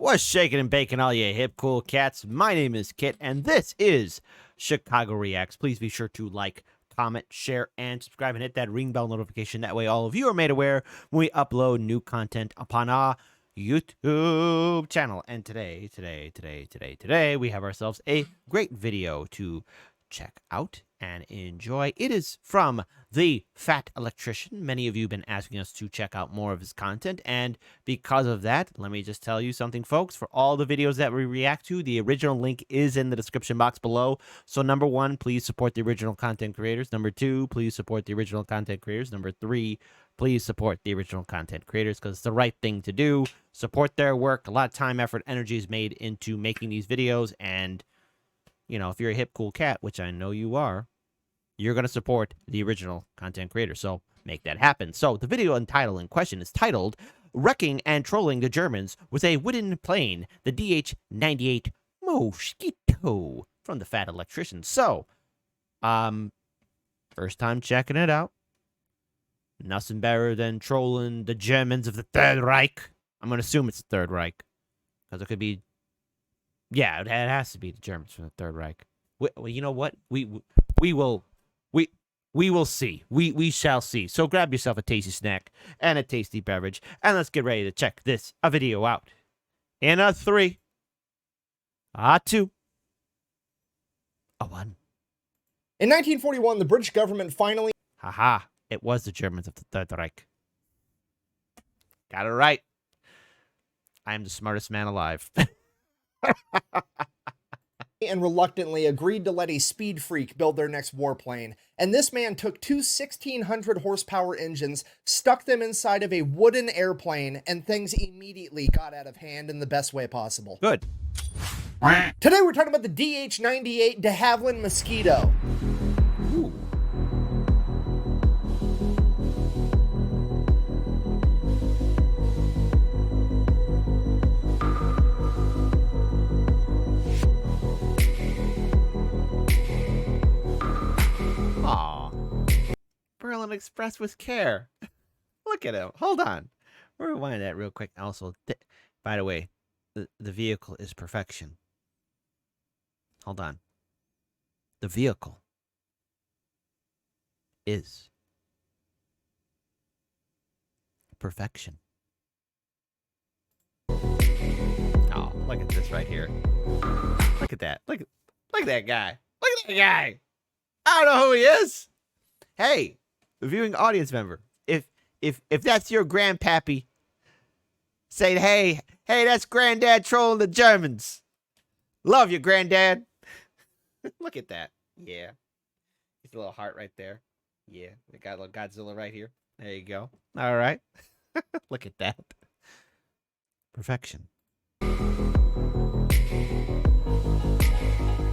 What's shaking and baking, all you hip cool cats? My name is Kit, and this is Chicago Reacts. Please be sure to like, comment, share, and subscribe, and hit that ring bell notification. That way all of you are made aware when we upload new content upon our YouTube channel. And today, we have ourselves a great video to check out and enjoy. It is from the Fat Electrician. Many of you have been asking us to check out more of his content, and because of that, let me just tell you something, folks. For all the videos that we react to, the original link is in the description box below. So number one, please support the original content creators. Number two, please support the original content creators. Number three, please support the original content creators, because it's the right thing to do. Support their work. A lot of time, effort, energy is made into making these videos, and you know, if you're a hip cool cat, which I know you are, you're going to support the original content creator. So make that happen. So the video entitled in question is titled Wrecking and Trolling the Germans with a Wooden Plane, the DH-98 Mosquito, from the Fat Electrician. So, first time checking it out. Nothing better than trolling the Germans of the Third Reich. I'm going to assume it's the Third Reich, because it could be, yeah, it has to be the Germans from the Third Reich. Well, you know what? We will see. We shall see. So grab yourself a tasty snack and a tasty beverage, and let's get ready to check this video out. In a 3, a 2, a 1. In 1941, the British government finally... Haha, it was the Germans of the Third Reich. Got it right. I am the smartest man alive. and reluctantly agreed to let a speed freak build their next warplane. And this man took two 1,600 horsepower engines, stuck them inside of a wooden airplane, and things immediately got out of hand in the best way possible. Good. Today we're talking about the DH-98 de Havilland Mosquito. Ooh. Berlin Express with care. Look at him. Hold on. We'll rewind that real quick. Also, by the way, the vehicle is perfection. Hold on. The vehicle is perfection. Oh, look at this right here. Look at that. Look at that guy. Look at that guy. I don't know who he is. Hey, viewing audience member, if that's your grandpappy, say, hey, that's granddad trolling the Germans. Love you, granddad. Look at that. Yeah. He's a little heart right there. Yeah. We got a little Godzilla right here. There you go. All right. Look at that. Perfection.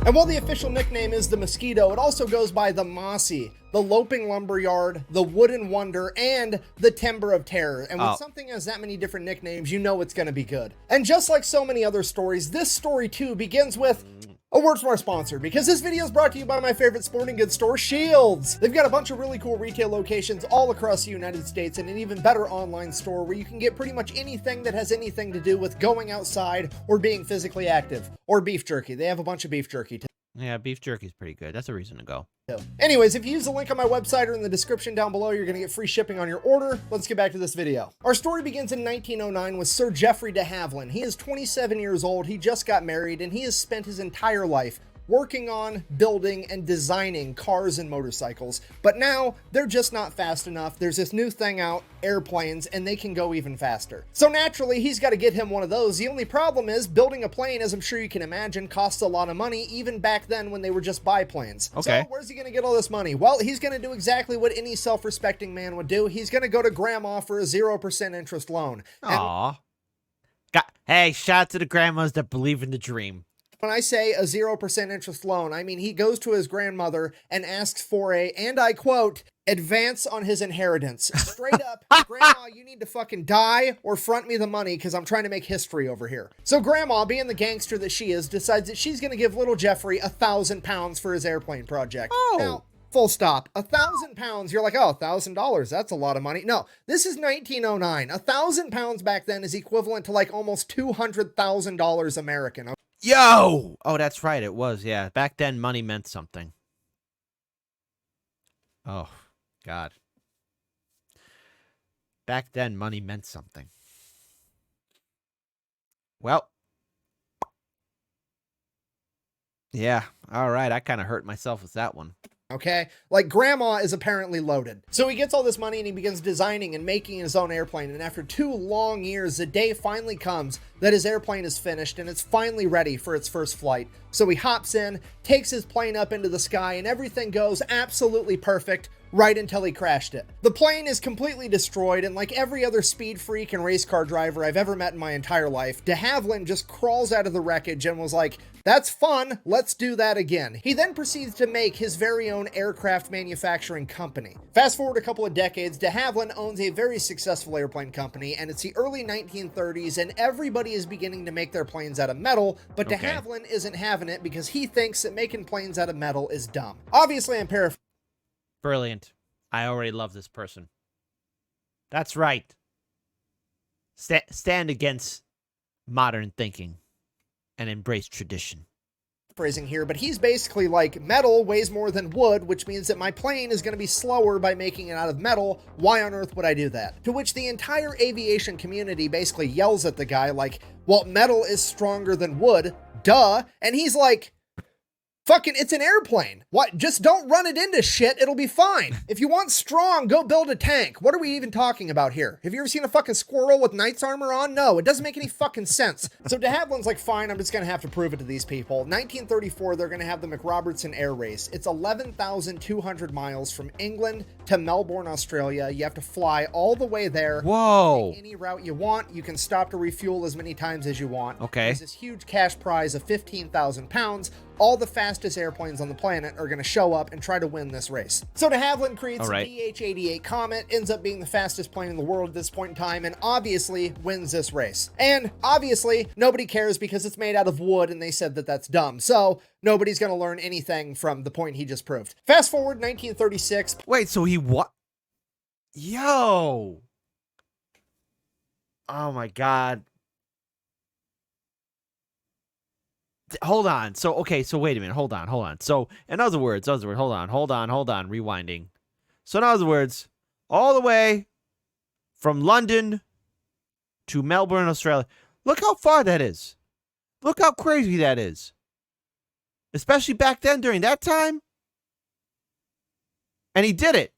And while the official nickname is the Mosquito, it also goes by the Mossy, the Loping Lumberyard, the Wooden Wonder, and the Timber of Terror. And when something has that many different nicknames, you know it's going to be good. And just like so many other stories, this story too begins with a word from our sponsor, because this video is brought to you by my favorite sporting goods store, Shields. They've got a bunch of really cool retail locations all across the United States, and an even better online store where you can get pretty much anything that has anything to do with going outside or being physically active. Or beef jerky. They have a bunch of beef jerky too. Yeah, beef jerky is pretty good. That's a reason to go. Anyways, if you use the link on my website or in the description down below, you're going to get free shipping on your order. Let's get back to this video. Our story begins in 1909 with Sir Geoffrey de Havilland. He is 27 years old, he just got married, and he has spent his entire life working on, building, and designing cars and motorcycles. But now, they're just not fast enough. There's this new thing out, airplanes, and they can go even faster. So naturally, he's got to get him one of those. The only problem is, building a plane, as I'm sure you can imagine, costs a lot of money, even back then when they were just biplanes. Okay. So where's he going to get all this money? Well, he's going to do exactly what any self-respecting man would do. He's going to go to grandma for a 0% interest loan. Aww. Hey, shout out to the grandmas that believe in the dream. When I say a 0% interest loan, I mean he goes to his grandmother and asks for a, and I quote, advance on his inheritance. Straight up, Grandma, you need to fucking die or front me the money because I'm trying to make history over here. So Grandma, being the gangster that she is, decides that she's going to give little Jeffrey £1,000 for his airplane project. Oh. Now, Full stop. 1,000 pounds. You're like, oh, $1,000. That's a lot of money. No, this is 1909. 1,000 pounds back then is equivalent to like almost $200,000 American. Yo! Oh, that's right. It was. Yeah. Back then, money meant something. Oh, God. Back then, money meant something. Well. Yeah. All right. I kind of hurt myself with that one. Okay, like grandma is apparently loaded. So he gets all this money and he begins designing and making his own airplane. And after 2 long years, the day finally comes that his airplane is finished and it's finally ready for its first flight. So he hops in, takes his plane up into the sky, and everything goes absolutely perfect right until he crashed it. The plane is completely destroyed, and like every other speed freak and race car driver I've ever met in my entire life, de Havilland just crawls out of the wreckage and was like, that's fun, let's do that again. He then proceeds to make his very own aircraft manufacturing company. Fast forward a couple of decades, de Havilland owns a very successful airplane company, and it's the early 1930s, and everybody is beginning to make their planes out of metal, but de Havilland isn't having it because he thinks that making planes out of metal is dumb. Obviously, I'm paraphrasing. Brilliant. I already love this person. That's right. Stand against modern thinking and embrace tradition. Phrasing here, but he's basically like, metal weighs more than wood, which means that my plane is going to be slower by making it out of metal. Why on earth would I do that? To which the entire aviation community basically yells at the guy like, well, metal is stronger than wood, duh. And he's like, fucking, it's an airplane. What? Just don't run it into shit. It'll be fine. If you want strong, go build a tank. What are we even talking about here? Have you ever seen a fucking squirrel with knight's armor on? No, it doesn't make any fucking sense. So de Havilland's like, fine, I'm just gonna have to prove it to these people. 1934, they're gonna have the McRobertson Air Race. It's 11,200 miles from England to Melbourne, Australia. You have to fly all the way there. Whoa. Take any route you want. You can stop to refuel as many times as you want. Okay. There's this huge cash prize of 15,000 pounds. All the fastest airplanes on the planet are going to show up and try to win this race. So de Havilland creates a DH-98 Comet, ends up being the fastest plane in the world at this point in time, and obviously wins this race. And obviously, nobody cares because it's made out of wood, and they said that that's dumb. So nobody's going to learn anything from the point he just proved. Fast forward 1936. Wait, so he what? Yo. Oh my God. Hold on. So, okay, so wait a minute. Hold on. So, in other words, hold on, rewinding. So, in other words, all the way from London to Melbourne, Australia. Look how far that is. Look how crazy that is. Especially back then during that time. And he did it.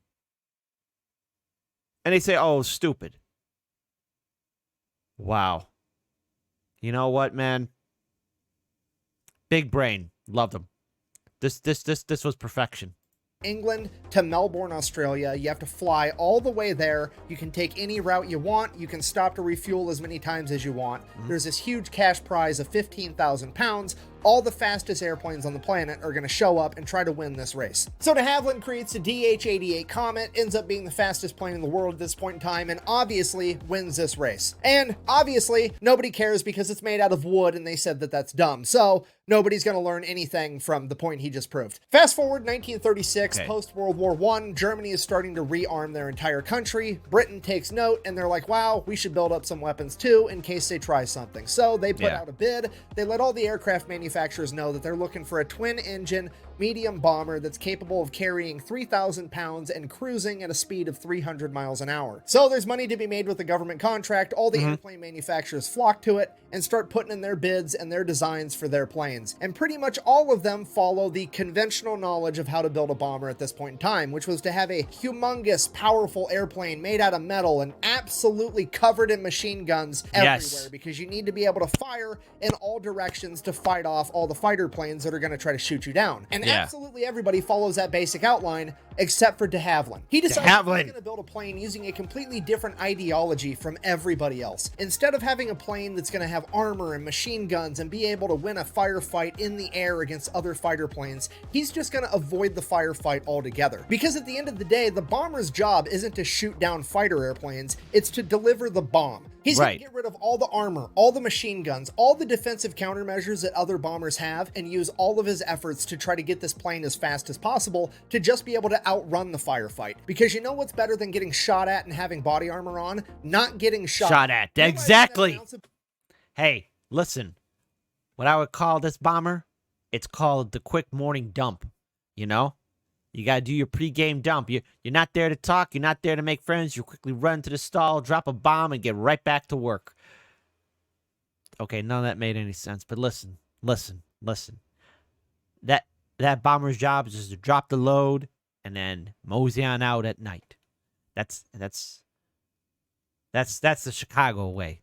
And they say, oh, stupid. Wow. You know what, man? Big brain. Loved him. This was perfection. England to Melbourne, Australia. You have to fly all the way there. You can take any route you want. You can stop to refuel as many times as you want. There's this huge cash prize of 15,000 pounds. All the fastest airplanes on the planet are going to show up and try to win this race. So de Havilland creates a DH-88 Comet, ends up being the fastest plane in the world at this point in time, and obviously wins this race. And obviously, nobody cares because it's made out of wood, and they said that that's dumb. So nobody's going to learn anything from the point he just proved. Fast forward 1936, post-World War I, Germany is starting to rearm their entire country. Britain takes note, and they're like, wow, we should build up some weapons too in case they try something. So they put out a bid. They let all the aircraft manufacturers know that they're looking for a twin-engine medium bomber that's capable of carrying 3,000 pounds and cruising at a speed of 300 miles an hour. So there's money to be made with the government contract. All the airplane manufacturers flock to it and start putting in their bids and their designs for their planes. And pretty much all of them follow the conventional knowledge of how to build a bomber at this point in time, which was to have a humongous, powerful airplane made out of metal and absolutely covered in machine guns everywhere, because you need to be able to fire in all directions to fight off all the fighter planes that are going to try to shoot you down. And absolutely everybody follows that basic outline, except for de Havilland. He decided de he's Havilland going to build a plane using a completely different ideology from everybody else. Instead of having a plane that's going to have armor and machine guns and be able to win a firefight in the air against other fighter planes, he's just going to avoid the firefight altogether. Because at the end of the day, the bomber's job isn't to shoot down fighter airplanes, it's to deliver the bomb. He's going to get rid of all the armor, all the machine guns, all the defensive countermeasures that other bombers have, and use all of his efforts to try to get this plane as fast as possible to just be able to outrun the firefight. Because you know what's better than getting shot at and having body armor on? Not getting shot at. Exactly. Hey, listen. What I would call this bomber, it's called the quick morning dump, you know? You got to do your pregame dump. You're not there to talk. You're not there to make friends. You quickly run to the stall, drop a bomb, and get right back to work. Okay, none of that made any sense. But listen. That bomber's job is just to drop the load and then mosey on out at night. That's the Chicago way.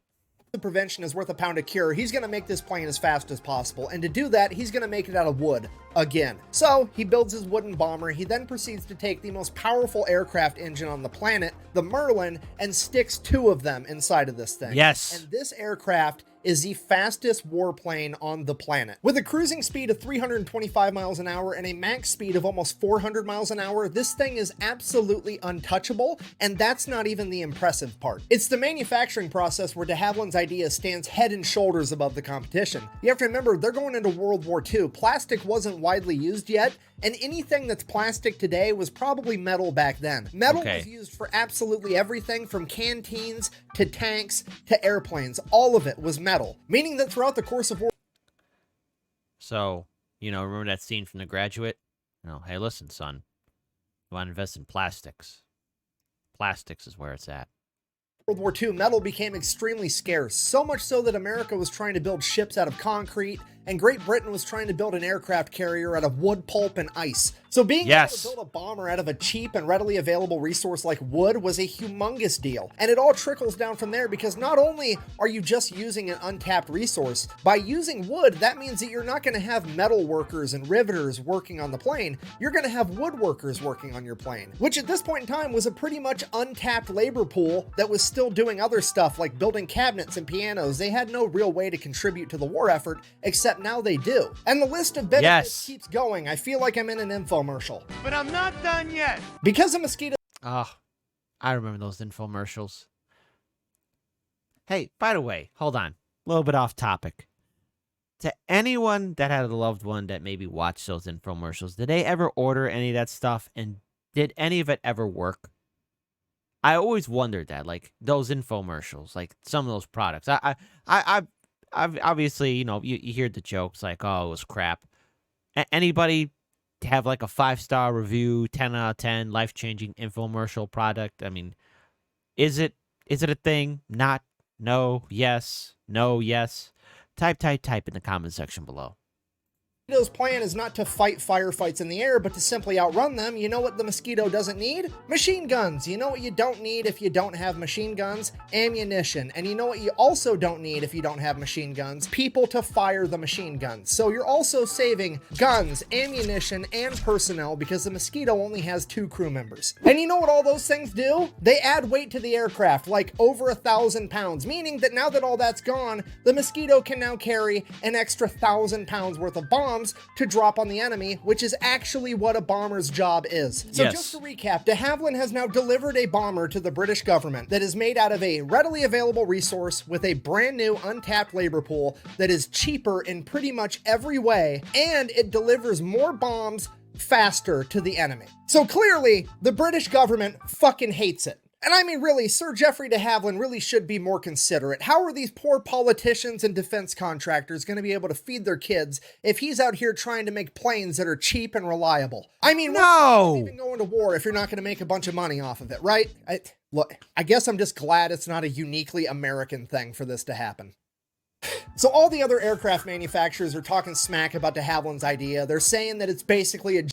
The prevention is worth a pound of cure. He's going to make this plane as fast as possible, and to do that, he's going to make it out of wood again. So he builds his wooden bomber. He then proceeds to take the most powerful aircraft engine on the planet, the Merlin, and sticks 2 of them inside of this thing. Yes. And this aircraft is the fastest warplane on the planet. With a cruising speed of 325 miles an hour and a max speed of almost 400 miles an hour, this thing is absolutely untouchable, and that's not even the impressive part. It's the manufacturing process where de Havilland's idea stands head and shoulders above the competition. You have to remember, they're going into World War II. Plastic wasn't widely used yet, and anything that's plastic today was probably metal back then. Metal was used for absolutely everything from canteens to tanks to airplanes. All of it was metal, meaning that throughout the course of war. So, remember that scene from The Graduate? Hey, listen, son. You want to invest in plastics. Plastics is where it's at. World War II, metal became extremely scarce, so much so that America was trying to build ships out of concrete, and Great Britain was trying to build an aircraft carrier out of wood pulp and ice. So being able to build a bomber out of a cheap and readily available resource like wood was a humongous deal. And it all trickles down from there, because not only are you just using an untapped resource, by using wood, that means that you're not going to have metal workers and riveters working on the plane. You're going to have woodworkers working on your plane, which at this point in time was a pretty much untapped labor pool that was still doing other stuff like building cabinets and pianos. They had no real way to contribute to the war effort, except now they do. And the list of benefits keeps going. I feel like I'm in an infomercial. But I'm not done yet. Because of Mosquito. Oh, I remember those infomercials. Hey, by the way, hold on. A little bit off topic. To anyone that had a loved one that maybe watched those infomercials, did they ever order any of that stuff? And did any of it ever work? I always wondered that, like those infomercials, like some of those products. I've obviously, you hear the jokes like, oh, it was crap. Anybody have like a 5-star review, 10 out of 10, life-changing infomercial product? I mean, is it a thing? Not, no, yes, no, yes. Type in the comment section below. Mosquito's plan is not to fight firefights in the air, but to simply outrun them. You know what the Mosquito doesn't need? Machine guns. You know what you don't need if you don't have machine guns? Ammunition. And you know what you also don't need if you don't have machine guns? People to fire the machine guns. So you're also saving guns, ammunition, and personnel, because the Mosquito only has 2 crew members. And you know what all those things do? They add weight to the aircraft, like over 1,000 pounds, meaning that now that all that's gone, the Mosquito can now carry an extra 1,000 pounds worth of bombs to drop on the enemy, which is actually what a bomber's job is. So just to recap, de Havilland has now delivered a bomber to the British government that is made out of a readily available resource with a brand new untapped labor pool that is cheaper in pretty much every way, and it delivers more bombs faster to the enemy. So clearly, the British government fucking hates it. And I mean, really, Sir Geoffrey de Havilland really should be more considerate. How are these poor politicians and defense contractors going to be able to feed their kids if he's out here trying to make planes that are cheap and reliable? I mean, what's even going to war if you're not going to make a bunch of money off of it, right? Look, I guess I'm just glad it's not a uniquely American thing for this to happen. So all the other aircraft manufacturers are talking smack about de Havilland's idea. They're saying that it's basically a...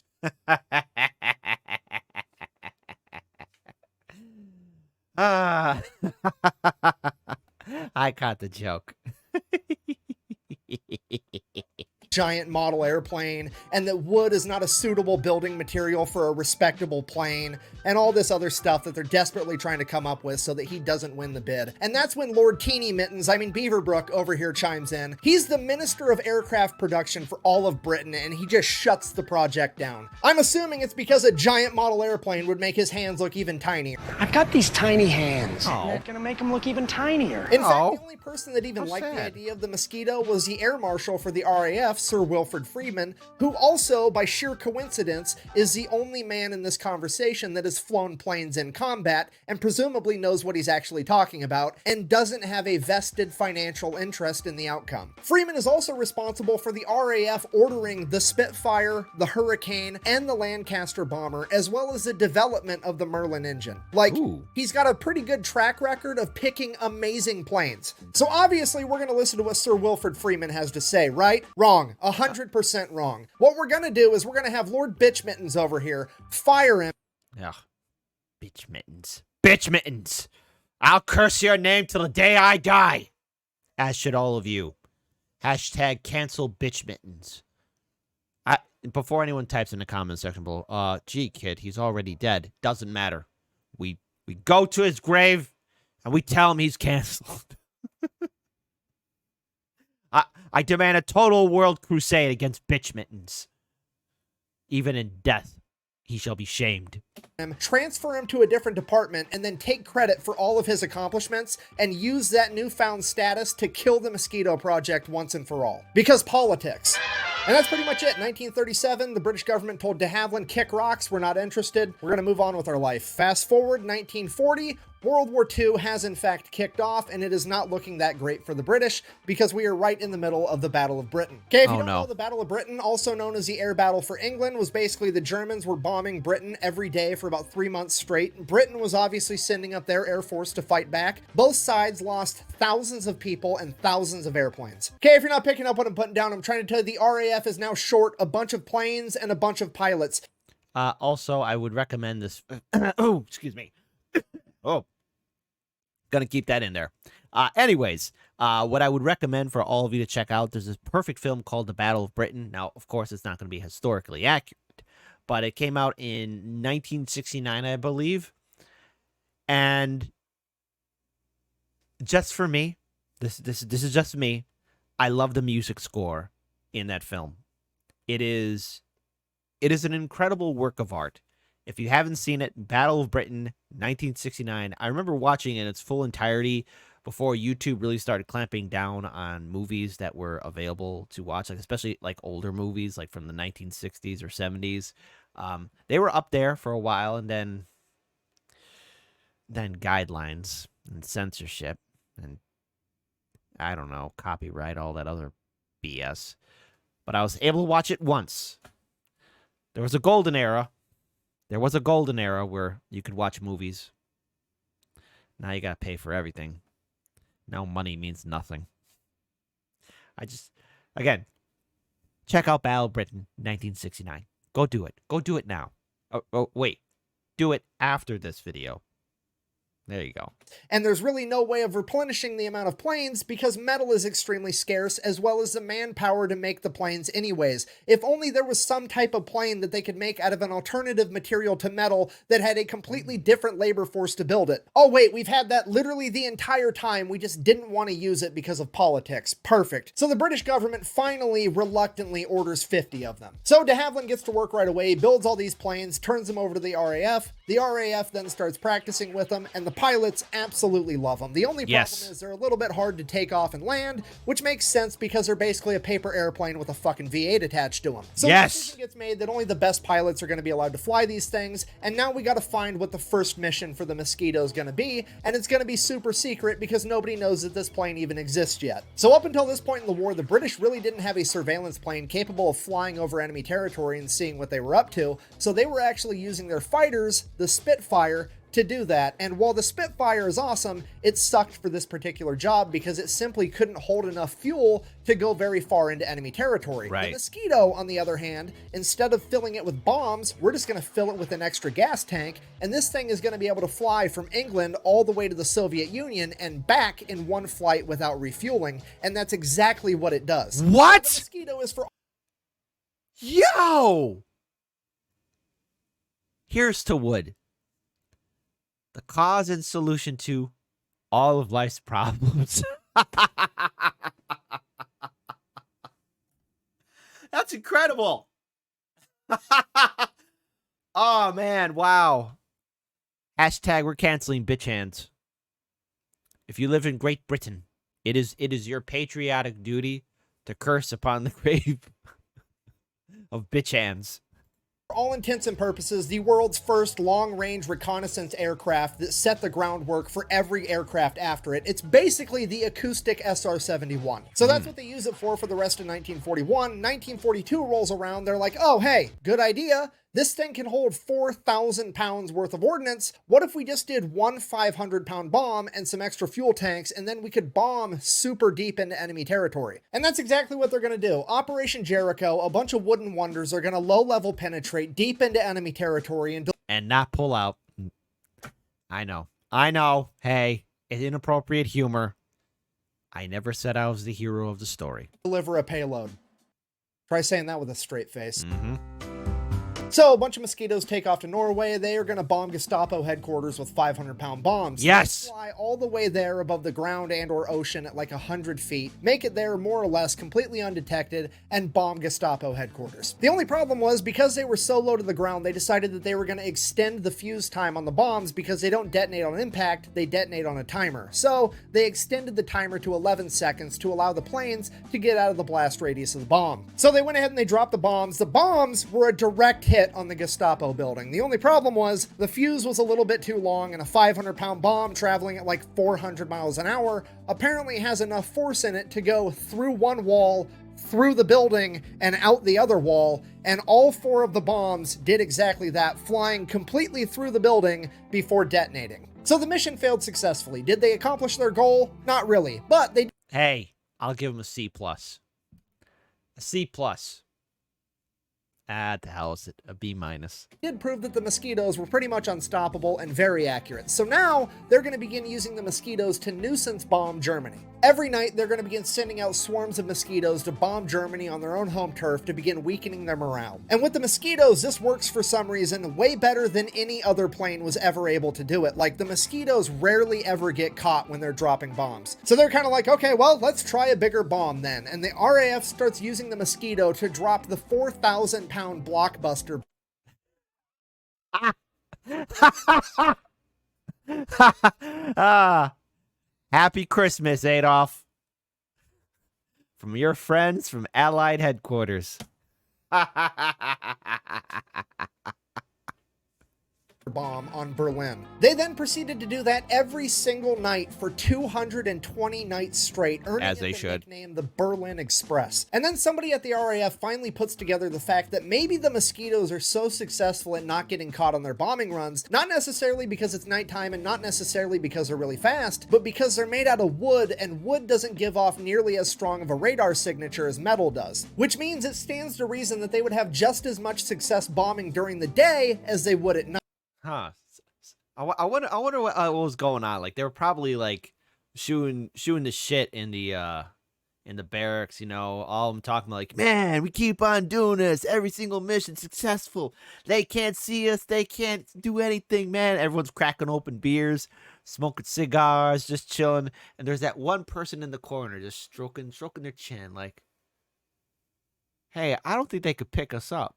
I caught the joke. giant model airplane, and that wood is not a suitable building material for a respectable plane, and all this other stuff that they're desperately trying to come up with so that he doesn't win the bid. And that's when Lord Teeny Mittens, Beaverbrook over here chimes in. He's the Minister of Aircraft Production for all of Britain, and he just shuts the project down. I'm assuming it's because a giant model airplane would make his hands look even tinier. I've got these tiny hands. Oh. They're gonna make them look even tinier. In fact, the only person that even liked the sad. idea of the Mosquito was the Air Marshal for the RAF, Sir Wilfrid Freeman, who also, by sheer coincidence, is the only man in this conversation that has flown planes in combat and presumably knows what he's actually talking about and doesn't have a vested financial interest in the outcome. Freeman is also responsible for the RAF ordering the Spitfire, the Hurricane, and the Lancaster bomber, as well as the development of the Merlin engine. Like, Ooh. he's got a pretty good track record of picking amazing planes. So obviously we're going to listen to what Sir Wilfrid Freeman has to say, right? Wrong. 100% wrong. What we're going to do is we're going to have Lord Bitch Mittens over here fire him. Ugh. Bitch Mittens. Bitch Mittens. I'll curse your name till the day I die. As should all of you. Hashtag cancel Bitch Mittens. Before anyone types in the comment section below, gee, kid, he's already dead. Doesn't matter. We go to his grave and we tell him he's canceled. I demand a total world crusade against Bitch Mittens. Even in death, he shall be shamed. Transfer him to a different department, and then take credit for all of his accomplishments and use that newfound status to kill the Mosquito Project once and for all. Because politics. And that's pretty much it. 1937, the British government told de Havilland, kick rocks, we're not interested. We're going to move on with our life. Fast forward, 1940, World War II has in fact kicked off, and it is not looking that great for the British because we are right in the middle of the Battle of Britain. Okay, if you don't know, the Battle of Britain, also known as the Air Battle for England, was basically the Germans were bombing Britain every day for about 3 months straight. Britain was obviously sending up their air force to fight back. Both sides lost thousands of people and thousands of airplanes. Okay, if you're not picking up what I'm putting down, I'm trying to tell you the RAF is now short a bunch of planes and a bunch of pilots. Also, I would recommend this. Oh, excuse me. Oh, gonna keep that in there. Anyways, what I would recommend for all of you to check out, there's this perfect film called The Battle of Britain. Now, of course, it's not going to be historically accurate, but it came out in 1969, I believe. And just for me, this is just me. I love the music score in that film. It is an incredible work of art. If you haven't seen it, Battle of Britain, 1969. I remember watching it in its full entirety before YouTube really started clamping down on movies that were available to watch, like especially like older movies, like from the 1960s or 70s. They were up there for a while, and then guidelines and censorship and I don't know, copyright, all that other BS. But I was able to watch it once. There was a golden era. There was a golden era where you could watch movies. Now you gotta pay for everything. Now money means nothing. Again, check out Battle of Britain, 1969. Go do it. Go do it now. Oh, wait. Do it after this video. There you go. And there's really no way of replenishing the amount of planes because metal is extremely scarce, as well as the manpower to make the planes anyways. If only there was some type of plane that they could make out of an alternative material to metal that had a completely different labor force to build it. Oh wait, we've had that literally the entire time. We just didn't want to use it because of politics. Perfect. So the British government finally reluctantly orders 50 of them. So de Havilland gets to work right away, builds all these planes, turns them over to the RAF. The RAF then starts practicing with them, and the pilots absolutely love them. The only problem is they're a little bit hard to take off and land, which makes sense because they're basically a paper airplane with a fucking V8 attached to them. So the decision gets made that only the best pilots are going to be allowed to fly these things, and now we got to find what the first mission for the Mosquito is going to be, and it's going to be super secret because nobody knows that this plane even exists yet. So up until this point in the war, the British really didn't have a surveillance plane capable of flying over enemy territory and seeing what they were up to, so they were actually using their fighters, the Spitfire, to do that. And while the Spitfire is awesome, it sucked for this particular job because it simply couldn't hold enough fuel to go very far into enemy territory. Right. The Mosquito, on the other hand, instead of filling it with bombs, we're just going to fill it with an extra gas tank, and this thing is going to be able to fly from England all the way to the Soviet Union and back in one flight without refueling, and that's exactly what it does. What? The Mosquito is for Yo! Here's to wood. The cause and solution to all of life's problems. That's incredible. Oh, man. Wow. Hashtag we're canceling bitch hands. If you live in Great Britain, it is your patriotic duty to curse upon the grave of bitch hands. For all intents and purposes, the world's first long-range reconnaissance aircraft that set the groundwork for every aircraft after it. It's basically the acoustic SR-71. So that's what they use it for the rest of 1941. 1942 rolls around, they're like, oh, hey, good idea. This thing can hold 4,000 pounds worth of ordnance. What if we just did one 500-pound bomb and some extra fuel tanks, and then we could bomb super deep into enemy territory? And that's exactly what they're going to do. Operation Jericho, a bunch of wooden wonders are going to low-level penetrate deep into enemy territory and not pull out. I know. Hey, it's inappropriate humor. I never said I was the hero of the story. Deliver a payload. Try saying that with a straight face. So a bunch of Mosquitoes take off to Norway. They are going to bomb Gestapo headquarters with 500-pound bombs. Yes. They fly all the way there above the ground and or ocean at like 100 feet, make it there more or less completely undetected, and bomb Gestapo headquarters. The only problem was, because they were so low to the ground, they decided that they were going to extend the fuse time on the bombs because they don't detonate on impact, they detonate on a timer. So they extended the timer to 11 seconds to allow the planes to get out of the blast radius of the bomb. So they went ahead and they dropped the bombs. The bombs were a direct hit on the Gestapo building. The only problem was the fuse was a little bit too long, and a 500-pound bomb traveling at like 400 miles an hour apparently has enough force in it to go through one wall, through the building, and out the other wall, and all 4 of the bombs did exactly that, flying completely through the building before detonating. So the mission failed successfully. Did they accomplish their goal? Not really, but they... Hey, I'll give them a C+. A C+. The hell is it? A B-. did prove that the Mosquitoes were pretty much unstoppable and very accurate. So now they're going to begin using the Mosquitoes to nuisance bomb Germany. Every night they're going to begin sending out swarms of Mosquitoes to bomb Germany on their own home turf to begin weakening their morale. And with the Mosquitoes, this works for some reason way better than any other plane was ever able to do it. Like, the Mosquitoes rarely ever get caught when they're dropping bombs. So they're kind of like, okay, well, let's try a bigger bomb then. And the RAF starts using the Mosquito to drop the 4,000-pound blockbuster. Happy Christmas, Adolf. From your friends from Allied headquarters. Bomb on Berlin. They then proceeded to do that every single night for 220 nights straight, earning As it they the should. nickname the Berlin Express. And then somebody at the RAF finally puts together the fact that maybe the Mosquitoes are so successful at not getting caught on their bombing runs, not necessarily because it's nighttime and not necessarily because they're really fast, but because they're made out of wood, and wood doesn't give off nearly as strong of a radar signature as metal does. Which means it stands to reason that they would have just as much success bombing during the day as they would at night. Huh. I wonder what was going on. Like, they were probably like shooting the shit in the barracks, you know, all of them talking like, man, we keep on doing this. Every single mission successful. They can't see us. They can't do anything, man. Everyone's cracking open beers, smoking cigars, just chilling. And there's that one person in the corner just stroking their chin like, hey, I don't think they could pick us up.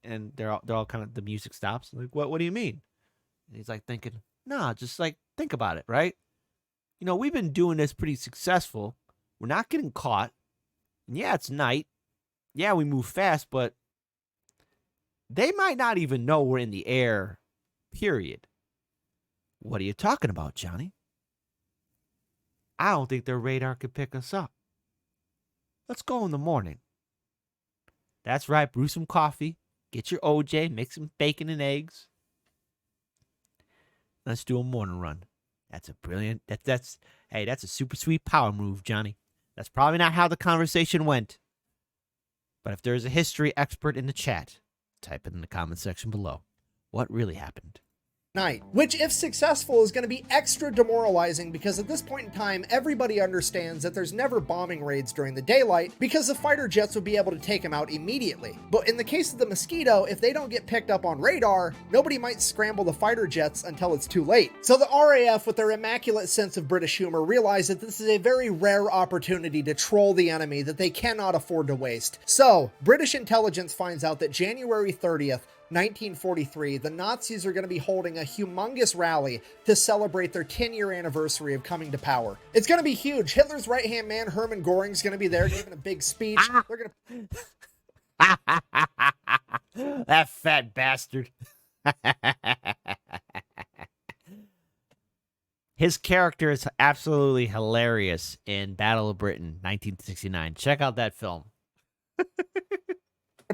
And they're all kind of, the music stops. Like, what do you mean? And he's like thinking, nah, just like think about it, right? You know, we've been doing this pretty successful. We're not getting caught. And yeah, it's night. Yeah, we move fast, but they might not even know we're in the air, period. What are you talking about, Johnny? I don't think their radar could pick us up. Let's go in the morning. That's right, brew some coffee. Get your OJ, make some bacon and eggs. Let's do a morning run. That's a brilliant, that's a super sweet power move, Johnny. That's probably not how the conversation went. But if there's a history expert in the chat, type it in the comment section below. What really happened? night, which if successful is going to be extra demoralizing because at this point in time everybody understands that there's never bombing raids during the daylight because the fighter jets would be able to take them out immediately. But in the case of the Mosquito, if they don't get picked up on radar, nobody might scramble the fighter jets until it's too late. So the RAF, with their immaculate sense of British humor, realize that this is a very rare opportunity to troll the enemy that they cannot afford to waste. So British intelligence finds out that January 30th 1943, the Nazis are going to be holding a humongous rally to celebrate their 10-year anniversary of coming to power. It's going to be huge. Hitler's right-hand man, Hermann Göring, is going to be there giving a big speech. They're going to... That fat bastard. His character is absolutely hilarious in Battle of Britain, 1969. Check out that film.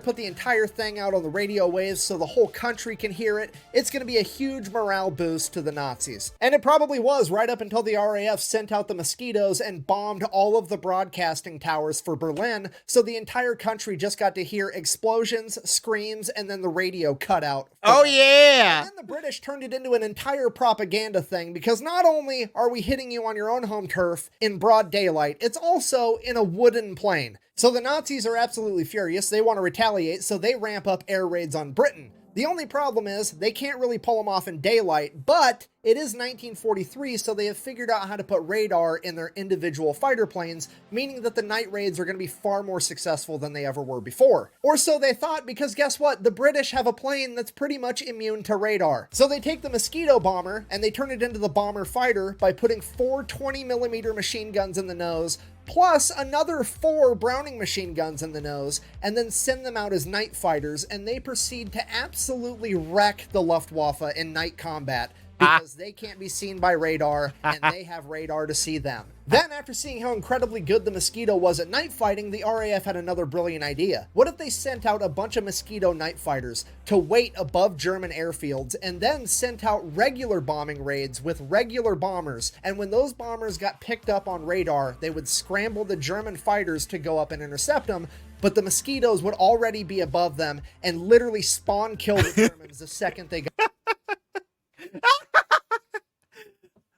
Put the entire thing out on the radio waves so the whole country can hear it. It's going to be a huge morale boost to the Nazis. And it probably was right up until the RAF sent out the Mosquitoes and bombed all of the broadcasting towers for Berlin, so the entire country just got to hear explosions, screams, and then the radio cut out. Oh yeah! And then the British turned it into an entire propaganda thing because not only are we hitting you on your own home turf in broad daylight, it's also in a wooden plane. So the Nazis are absolutely furious. They want to retaliate, so they ramp up air raids on Britain. The only problem is they can't really pull them off in daylight, but it is 1943, so they have figured out how to put radar in their individual fighter planes, meaning that the night raids are going to be far more successful than they ever were before. Or so they thought, because guess what? The British have a plane that's pretty much immune to radar. So they take the Mosquito bomber and they turn it into the bomber fighter by putting 4 20mm machine guns in the nose, plus another 4 Browning machine guns in the nose, and then send them out as night fighters, and they proceed to absolutely wreck the Luftwaffe in night combat because they can't be seen by radar, and they have radar to see them. Then, after seeing how incredibly good the Mosquito was at night fighting, the RAF had another brilliant idea. What if they sent out a bunch of Mosquito night fighters to wait above German airfields and then sent out regular bombing raids with regular bombers, and when those bombers got picked up on radar, they would scramble the German fighters to go up and intercept them, but the Mosquitoes would already be above them and literally spawn kill the Germans the second they got...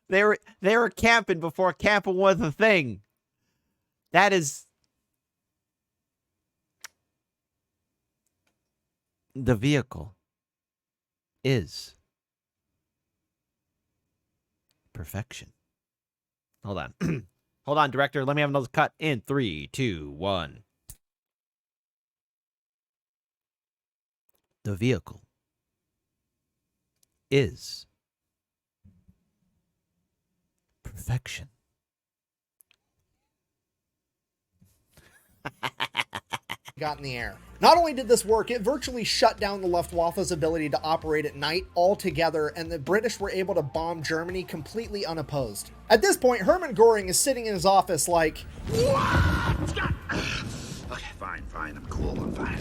They were camping before camping was a thing. That is the vehicle is perfection. Hold on. Hold on, director. Let me have another cut in 3, 2, 1. The vehicle is perfection. Got in the air. Not only did this work, it virtually shut down the Luftwaffe's ability to operate at night altogether, and the British were able to bomb Germany completely unopposed. At this point, Hermann Göring is sitting in his office like, Okay, fine, I'm cool, I'm fine.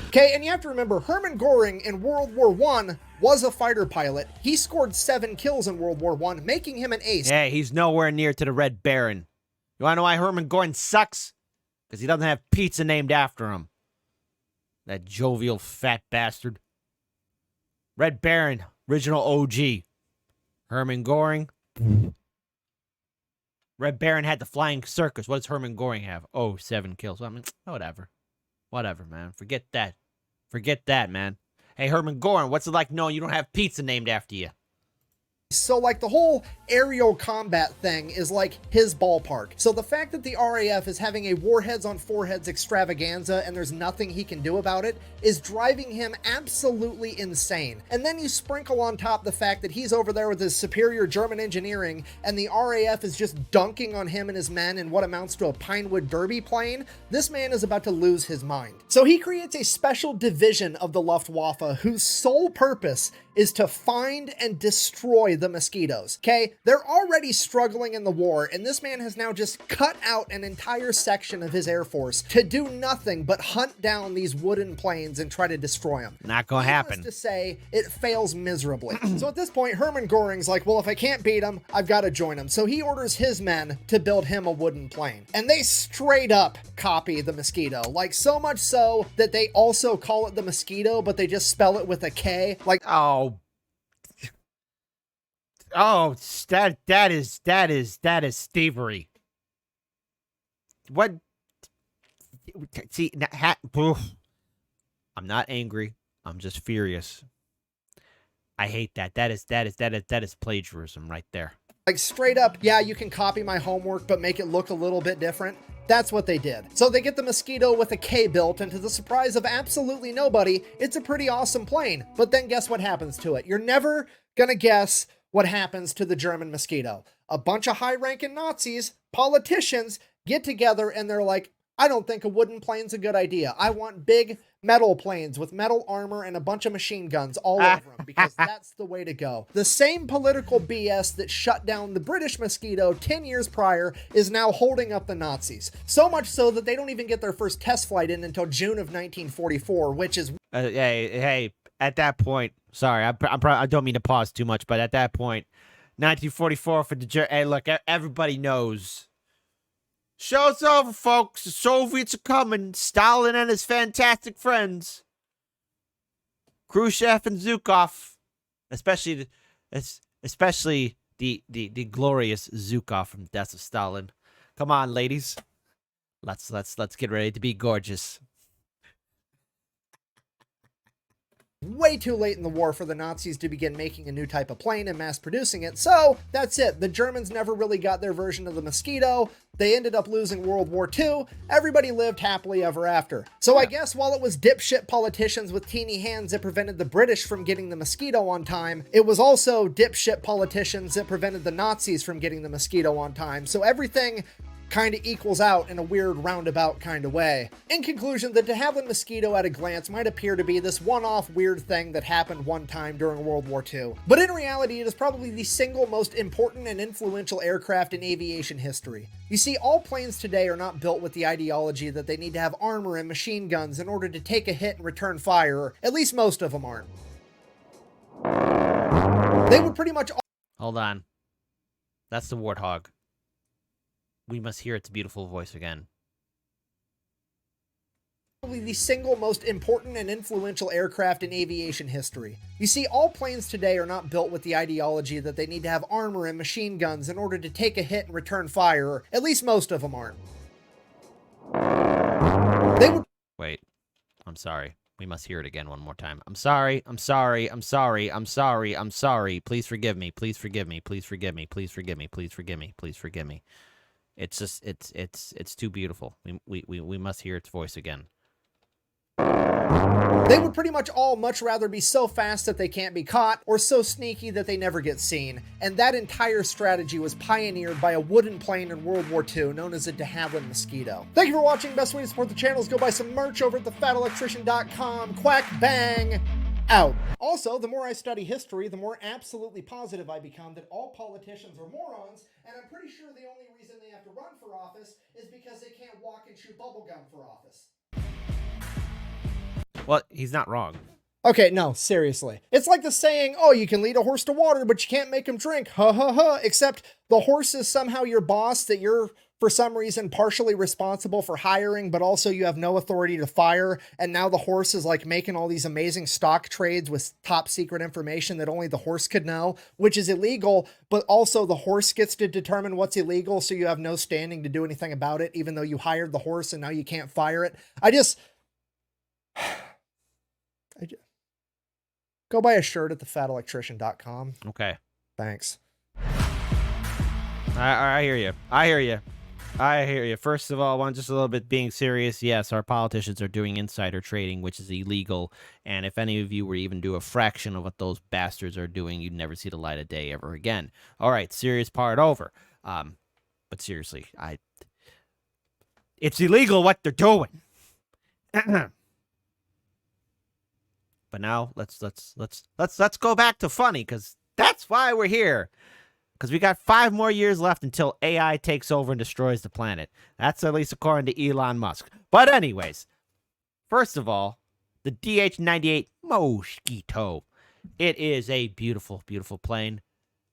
Okay, and you have to remember, Hermann Göring in World War I was a fighter pilot. He scored 7 kills in World War I, making him an ace. Hey, he's nowhere near to the Red Baron. You want to know why Hermann Göring sucks? Because he doesn't have pizza named after him. That jovial fat bastard. Red Baron, original OG. Hermann Göring. Red Baron had the flying circus. What does Hermann Göring have? Oh, 7 kills. Well, I mean, whatever. Whatever, man. Forget that. Forget that, man. Hey, Hermann Göring, what's it like knowing you don't have pizza named after you? So, like, the whole aerial combat thing is like his ballpark. So the fact that the RAF is having a warheads on foreheads extravaganza and there's nothing he can do about it is driving him absolutely insane. And then you sprinkle on top the fact that he's over there with his superior German engineering and the RAF is just dunking on him and his men in what amounts to a Pinewood Derby plane. This man is about to lose his mind. So he creates a special division of the Luftwaffe whose sole purpose is to find and destroy the Mosquitoes. Okay, they're already struggling in the war, and this man has now just cut out an entire section of his Air Force to do nothing but hunt down these wooden planes and try to destroy them. Not gonna happen. Needless to say, it fails miserably. So at this point, Hermann Göring's like, well, if I can't beat him, I've got to join him. So he orders his men to build him a wooden plane. And they straight up copy the Mosquito. Like, so much so that they also call it the Mosquito, but they just spell it with a K. Like, Oh. Oh, that is thievery. What? See, I'm not angry. I'm just furious. I hate that. That is plagiarism right there. Like straight up, yeah, you can copy my homework, but make it look a little bit different. That's what they did. So they get the Mosquito with a K built, and to the surprise of absolutely nobody, it's a pretty awesome plane. But then guess what happens to it? You're never gonna guess what happens to the German Mosquito. A bunch of high-ranking Nazis, politicians, get together and they're like, I don't think a wooden plane's a good idea. I want big metal planes with metal armor and a bunch of machine guns all over them, because that's the way to go. The same political BS that shut down the British Mosquito 10 years prior is now holding up the Nazis. So much so that they don't even get their first test flight in until June of 1944, which is... Hey, at that point, sorry, I don't mean to pause too much, but at that point, 1944 for the... Hey, look, everybody knows... Show's over, folks. The Soviets are coming. Stalin and his fantastic friends. Khrushchev and Zhukov. Especially the glorious Zhukov from Death of Stalin. Come on, ladies. Let's get ready to be gorgeous. Way too late in the war for the Nazis to begin making a new type of plane and mass producing it, so that's it. The Germans never really got their version of the Mosquito. They ended up losing World War II. Everybody lived happily ever after. So I guess while it was dipshit politicians with teeny hands that prevented the British from getting the Mosquito on time, it was also dipshit politicians that prevented the Nazis from getting the Mosquito on time. So everything kind of equals out in a weird roundabout kind of way. In conclusion, the de Havilland Mosquito at a glance might appear to be this one-off weird thing that happened one time during World War II. But in reality, it is probably the single most important and influential aircraft in aviation history. You see, all planes today are not built with the ideology that they need to have armor and machine guns in order to take a hit and return fire, or at least most of them aren't. They would pretty much... Hold on. That's the Warthog. We must hear its beautiful voice again. Probably the single most important and influential aircraft in aviation history. You see, all planes today are not built with the ideology that they need to have armor and machine guns in order to take a hit and return fire, or at least most of them aren't. They would... Wait. I'm sorry. We must hear it again one more time. I'm sorry. I'm sorry. I'm sorry. I'm sorry. I'm sorry. Please forgive me. Please forgive me. Please forgive me. Please forgive me. Please forgive me. Please forgive me. It's just, it's too beautiful. We must hear its voice again. They would pretty much all much rather be so fast that they can't be caught, or so sneaky that they never get seen. And that entire strategy was pioneered by a wooden plane in World War II known as a de Havilland Mosquito. Thank you for watching. Best way to support the channel is go buy some merch over at thefatelectrician.com. Quack bang! Out. Also, the more I study history, the more absolutely positive I become that all politicians are morons, and I'm pretty sure the only reason they have to run for office is because they can't walk and chew bubblegum for office. Well, he's not wrong. Okay, no, seriously. It's like the saying, oh, you can lead a horse to water, but you can't make him drink. Ha ha ha. Except the horse is somehow your boss that you're, for some reason, partially responsible for hiring, but also you have no authority to fire. And now the horse is like making all these amazing stock trades with top secret information that only the horse could know, which is illegal, but also the horse gets to determine what's illegal, so you have no standing to do anything about it, even though you hired the horse and now you can't fire it. Go buy a shirt at thefatelectrician.com. Okay. Thanks. I hear you. I hear you. I hear you. First of all, one, just a little bit being serious. Yes, our politicians are doing insider trading, which is illegal. And if any of you were even do a fraction of what those bastards are doing, you'd never see the light of day ever again. All right, serious part over. But seriously, it's illegal what they're doing. But now let's go back to funny, because that's why we're here. Because we got 5 more years left until AI takes over and destroys the planet. That's at least according to Elon Musk. But anyways, first of all, the DH-98 Mosquito. It is a beautiful, beautiful plane.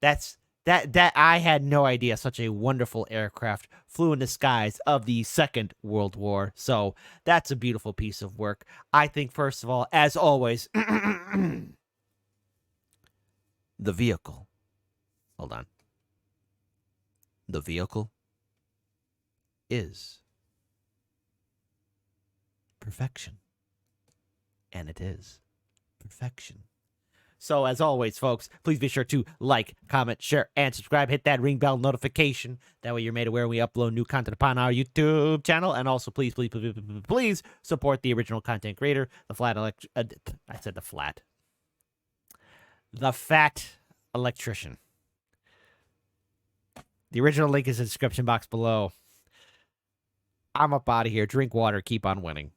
That I had no idea such a wonderful aircraft flew in the skies of the Second World War. So that's a beautiful piece of work. I think, first of all, as always, the vehicle Hold on. The vehicle is perfection. And it is perfection. So, as always, folks, please be sure to like, comment, share, and subscribe. Hit that ring bell notification. That way you're made aware when we upload new content upon our YouTube channel. And also, please, please, please, please, please support the original content creator, the fat electrician. The original link is in the description box below. I'm up out of here. Drink water. Keep on winning.